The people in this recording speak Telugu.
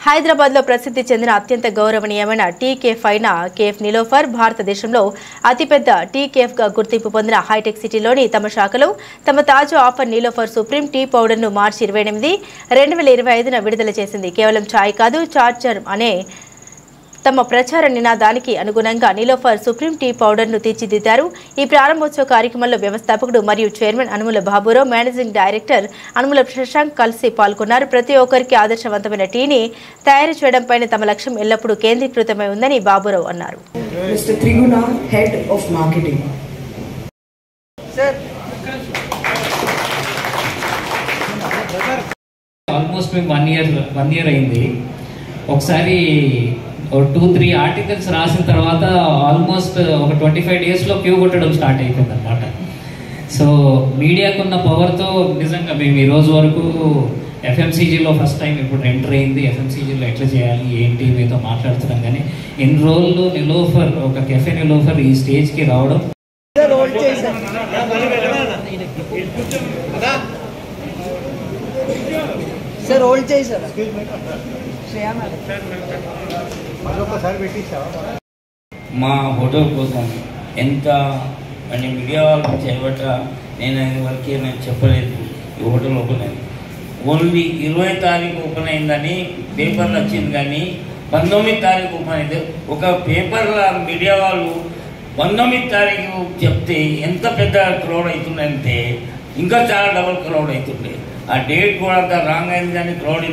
హైదరాబాద్ లో ప్రసిద్ధి చెందిన అత్యంత గౌరవనీయమైన టీ కేఫ్ అయిన కేఫ్ నిలోఫర్ భారతదేశంలో అతిపెద్ద టీ కేఫ్ గా గుర్తింపు పొందిన హైటెక్ సిటీలోని తమ శాఖలో తమ తాజా offer Niloufer supreme tea powder ను మార్చి 28, 2025న విడుదల చేసింది. కేవలం చాయ్ కాదు, చార్జర్ అనే తమ ప్రచార నినాదానికి అనుగుణంగా నిలోఫర్ సుప్రీం టీ పౌడర్ ను తీర్చిదిద్దారు. ఈ ప్రారంభోత్సవ కార్యక్రమంలో వ్యవస్థాపకుడు మరియు chairman Anumula Baburao, managing director Anumula Shashank కలిసి పాల్గొన్నారు. ప్రతి ఒక్కరికి ఆదర్శవంతమైన టీని తయారు చేయడంపై తమ లక్ష్యం ఎల్లప్పుడూ కేంద్రీకృతమై ఉందని బాబురావు అన్నారు. Mr. Triguna, Head of Marketing. Almost మేము 1 year అయింది. ఒకసారి 2-3 ఆర్టికల్స్ రాసిన తర్వాత ఆల్మోస్ట్ ఒక 25 daysలో క్యూ కొట్టడం స్టార్ట్ అయిపోయింది అనమాట. సో మీడియాకున్న పవర్తో నిజంగా మేము ఈ రోజు వరకు ఎఫ్ఎంసీజీలో ఫస్ట్ టైం ఇప్పుడు ఎంటర్ అయింది. ఎఫ్ఎంసీజీలో ఎట్లా చేయాలి ఏంటి మీతో మాట్లాడుతున్నాం. కానీ ఇన్ని రోజులు నిలోఫర్, ఒక కెఫే నిలోఫర్ ఈ స్టేజ్కి రావడం మా హోటల్ కోసం ఎంత అని మీడియా వాళ్ళకి చేయబట్ట నేను వరకే నేను చెప్పలేదు. ఈ హోటల్ ఓపెన్ అయింది ఓన్లీ 20 తారీఖు ఓపెన్ అయిందని పేపర్లు వచ్చింది, కానీ 19 తారీఖు ఓపెన్ అయింది. ఒక పేపర్ల మీడియా వాళ్ళు 19 తారీఖు చెప్తే ఎంత పెద్ద క్రౌడ్ అవుతుందంటే ఇంకా చాలా డబుల్ క్రౌడ్ అవుతుండే. ఆ డేట్ కూడా అంత రాంగ్ అయింది, కానీ క్రౌడ్